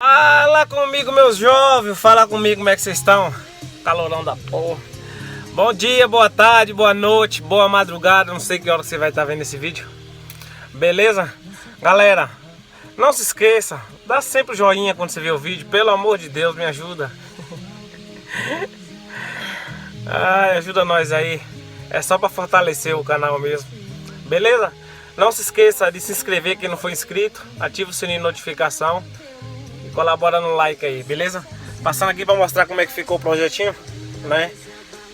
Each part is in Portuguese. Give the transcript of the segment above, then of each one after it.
Fala comigo, meus jovens, fala comigo como é que vocês estão? Calorão da porra. Bom dia, boa tarde, boa noite, boa madrugada. Não sei que hora que você vai estar vendo esse vídeo. Beleza? Galera, não se esqueça, dá sempre o joinha quando você vê o vídeo. Pelo amor de Deus, me ajuda. Ai, ajuda nós aí. É só para fortalecer o canal mesmo. Beleza? Não se esqueça de se inscrever quem não for inscrito. Ativa o sininho de notificação. E colabora no like aí, beleza? Passando aqui para mostrar como é que ficou o projetinho, né?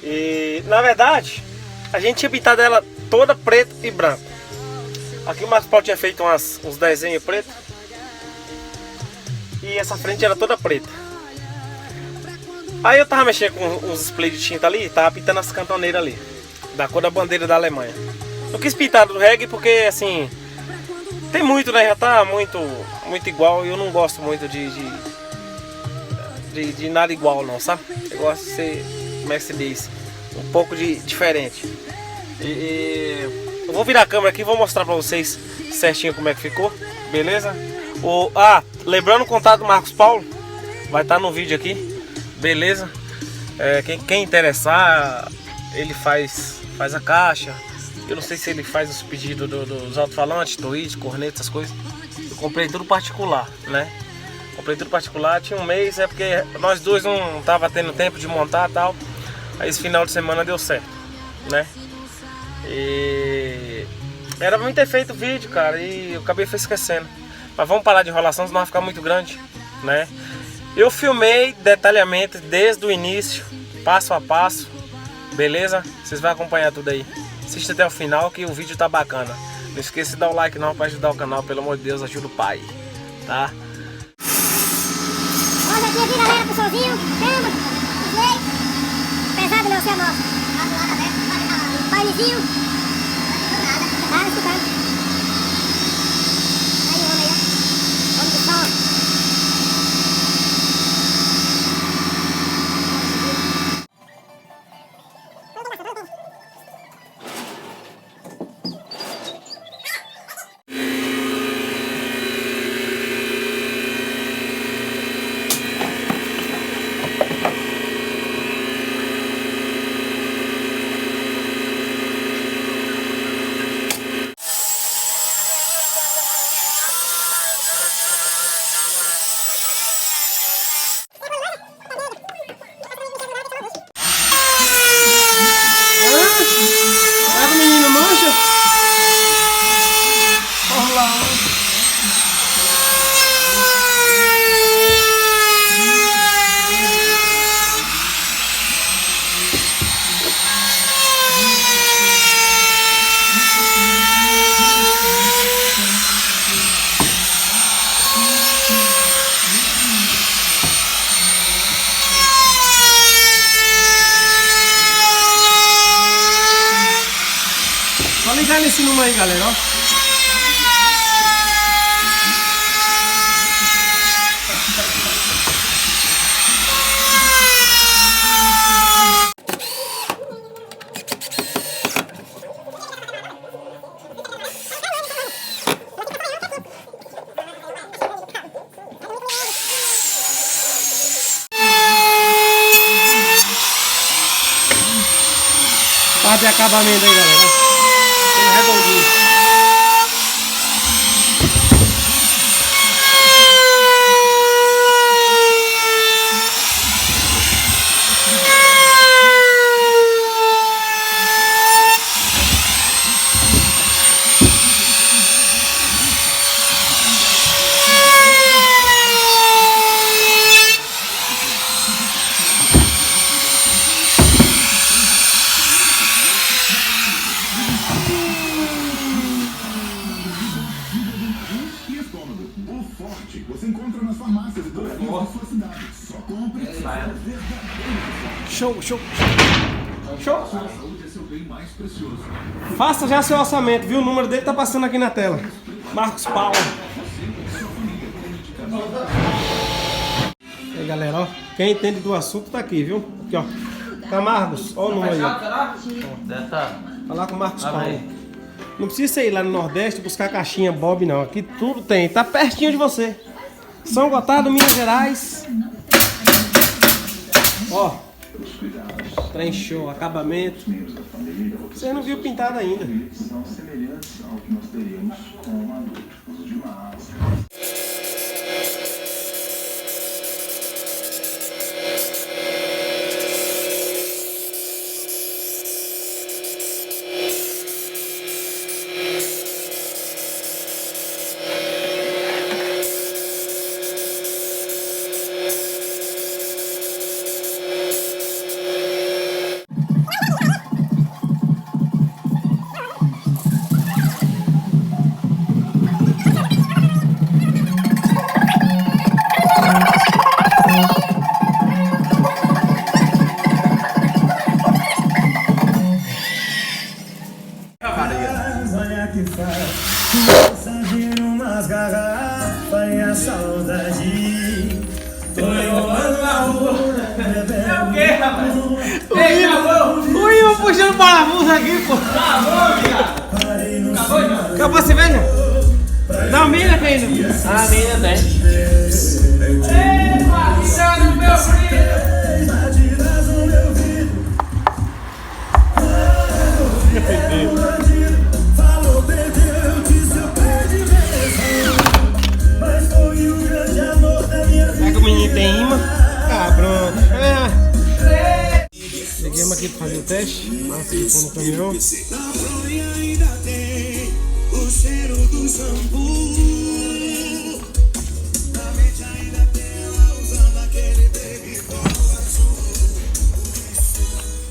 E na verdade, a gente tinha pintado ela toda preta e branca. Aqui o Marcos Paulo tinha feito uns desenhos pretos. E essa frente era toda preta. Aí eu tava mexendo com uns spray de tinta ali, tava pintando as cantoneiras ali, da cor da bandeira da Alemanha. Não quis pintar do reggae porque assim, tem muito, né? Já tá muito igual e eu não gosto muito de nada igual não, sabe? Eu gosto de ser, como é que se diz, um pouco diferente. Eu vou virar a câmera aqui e vou mostrar pra vocês certinho como é que ficou, beleza? Lembrando o contato do Marcos Paulo, vai estar no vídeo aqui, beleza? Quem interessar, ele faz a caixa. Eu não sei se ele faz os pedidos dos alto-falantes, tweets, cornetas, essas coisas. Eu comprei tudo particular, né? Comprei tudo particular, tinha um mês, é porque nós dois não tava tendo tempo de montar e tal. Aí esse final de semana deu certo, né? E era pra mim ter feito vídeo, cara, e eu acabei esquecendo. Mas vamos parar de enrolação, senão vai ficar muito grande, né? Eu filmei detalhamento desde o início, passo a passo, beleza? Vocês vão acompanhar tudo aí. Assista até o final que o vídeo tá bacana. Não esqueça de dar o like não para ajudar o canal, pelo amor de Deus, ajuda o pai, tá? Olha aqui, galera, pro solzinho, câmera, play, pesado não, você é nosso. Painezinho, tá escutando. Aí, homem aí, ó, vamos do sol. Só ligar nesse número aí, galera, ó. Parte de acabamento aí, galera. Redondinho. Você encontra nas farmácias e toda a sua cidade. Só compre e verdadeiro. Show. Sua saúde é seu bem mais precioso. Faça já seu orçamento, viu? O número dele tá passando aqui na tela. Marcos Paulo. E aí, galera, ó. Quem entende do assunto tá aqui, viu? Aqui, ó. Tá, Marcos? Ó o número aí. Falar com o Marcos Paulo. Não precisa ir lá no Nordeste buscar caixinha Bob, não. Aqui tudo tem. Tá pertinho de você. São Gotardo, Minas Gerais. Ó, trem show, acabamento. Você não viu pintado ainda. São semelhantes ao que nós teríamos com adultos de máscara. Umas garrafas e a saudade. Tô enrolando na rua. É o que, rapaz? O Ivan puxando parafuso aqui, pô. Acabou a cerveja? Dá uma milha, Pedro. Ah, milha tem. Epa, isso no meu filho. É que o menino tem imã. Ah, pronto. Cheguemos aqui para fazer o teste. Antes de pôr no caminhão. Ainda tem o cheiro do shampoo. Na mente ainda tem ela usando aquele baby doll azul.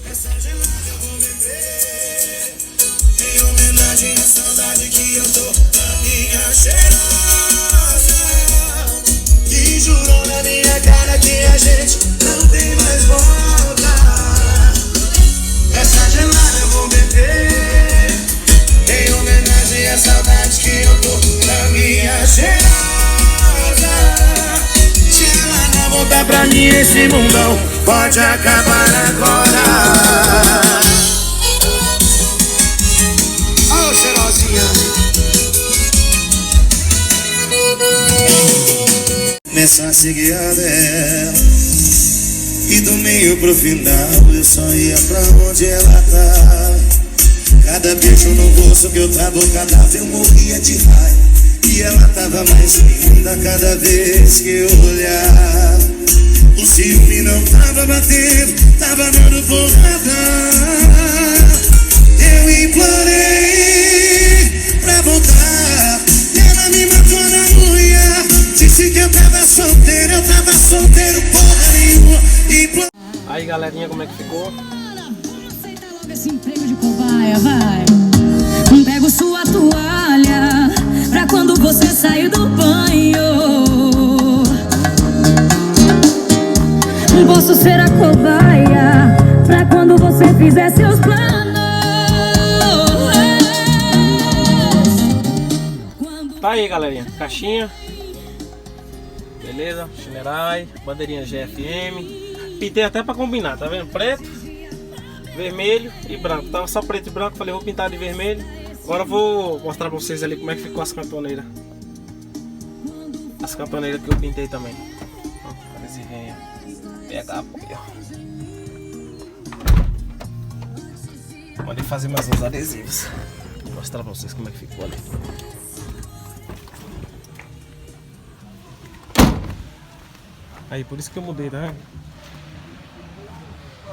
Essa gelada eu vou beber em homenagem à saudade que eu tô da minha cheirosa, que jurou na minha cara que a gente não tem mais volta. Essa gelada eu vou beber em homenagem à saudade que eu tô da minha cheirosa. Se ela não voltar pra mim, esse mundão pode acabar agora. Ô, cheirosinha. Começar a seguir a dela, e do meio pro final eu só ia pra onde ela tá. Cada beijo no rosto que eu cadáver eu morria de raiva, e ela tava mais linda cada vez que eu olhava. O ciúme não tava batendo, tava dando porrada. Eu implorei pra voltar, ela me matou na unha. Disse que eu tava solteiro, porra nenhuma. Aí, galerinha, como é que ficou? Aceita logo esse emprego de cobaia, vai. Pego sua toalha pra quando você sair do banho. Posso ser a cobaia pra quando você fizer seus planos. Tá aí, galerinha, caixinha. Beleza, Shinerai, bandeirinha GFM. Pintei até pra combinar, tá vendo? Preto, vermelho e branco. Tava só preto e branco, falei, vou pintar de vermelho. Agora eu vou mostrar pra vocês ali como é que ficou as cantoneiras. As cantoneiras que eu pintei também. Adesivinho. Pegar apoio. Mandei fazer mais uns adesivos. Vou mostrar pra vocês como é que ficou ali. Aí, por isso que eu mudei, tá vendo?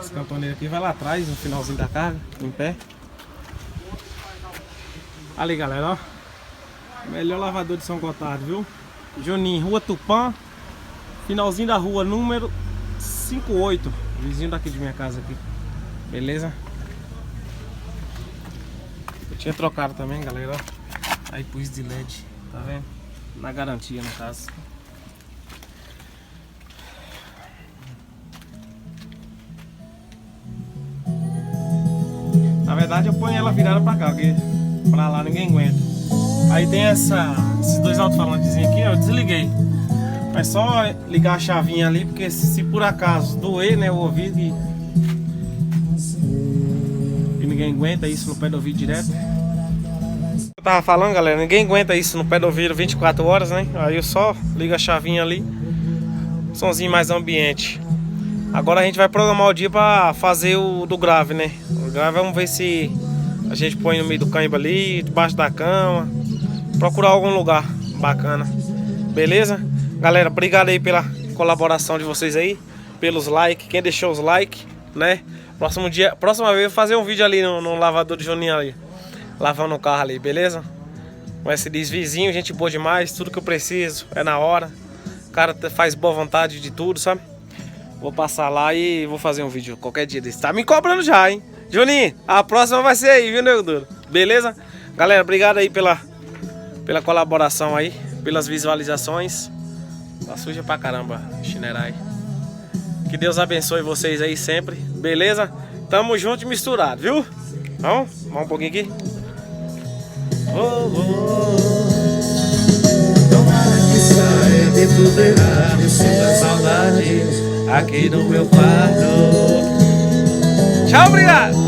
Esse cantoneiro aqui vai lá atrás, no finalzinho da carga, em pé. Ali, galera, ó. Melhor lavador de São Gotardo, viu? Juninho, Rua Tupã, finalzinho da rua, número 58. Vizinho daqui de minha casa aqui. Beleza? Eu tinha trocado também, galera, ó. Aí pus de LED, tá vendo? Na garantia, no caso. Na verdade eu ponho ela virada pra cá, porque pra lá ninguém aguenta. Aí tem esses dois alto-falantes aqui, ó, eu desliguei. É só ligar a chavinha ali, porque se por acaso doer, né, o ouvido e ninguém aguenta isso no pé do ouvido direto. Eu tava falando, galera, ninguém aguenta isso no pé do ouvido 24 horas, né? Aí eu só ligo a chavinha ali. Somzinho mais ambiente. Agora a gente vai programar o dia pra fazer o do grave, né? O grave, vamos ver se a gente põe no meio do cãibra ali, debaixo da cama. Procurar algum lugar bacana. Beleza? Galera, obrigado aí pela colaboração de vocês aí. Pelos likes, quem deixou os likes, né? Próxima vez eu vou fazer um vídeo ali no lavador de Juninho ali. Lavando o carro ali, beleza? Um SDs vizinho, gente boa demais. Tudo que eu preciso é na hora. O cara faz boa vontade de tudo, sabe? Vou passar lá e vou fazer um vídeo qualquer dia desse. Tá me cobrando já, hein? Juninho, a próxima vai ser aí, viu, nego duro? Beleza? Galera, obrigado aí pela colaboração aí, pelas visualizações. Tá suja pra caramba, chinerai. Que Deus abençoe vocês aí sempre, beleza? Tamo junto e misturado, viu? Vamos um pouquinho aqui. Tomara que saia de tudo errado, sinta saudade aqui no meu quarto. Tchau, obrigado!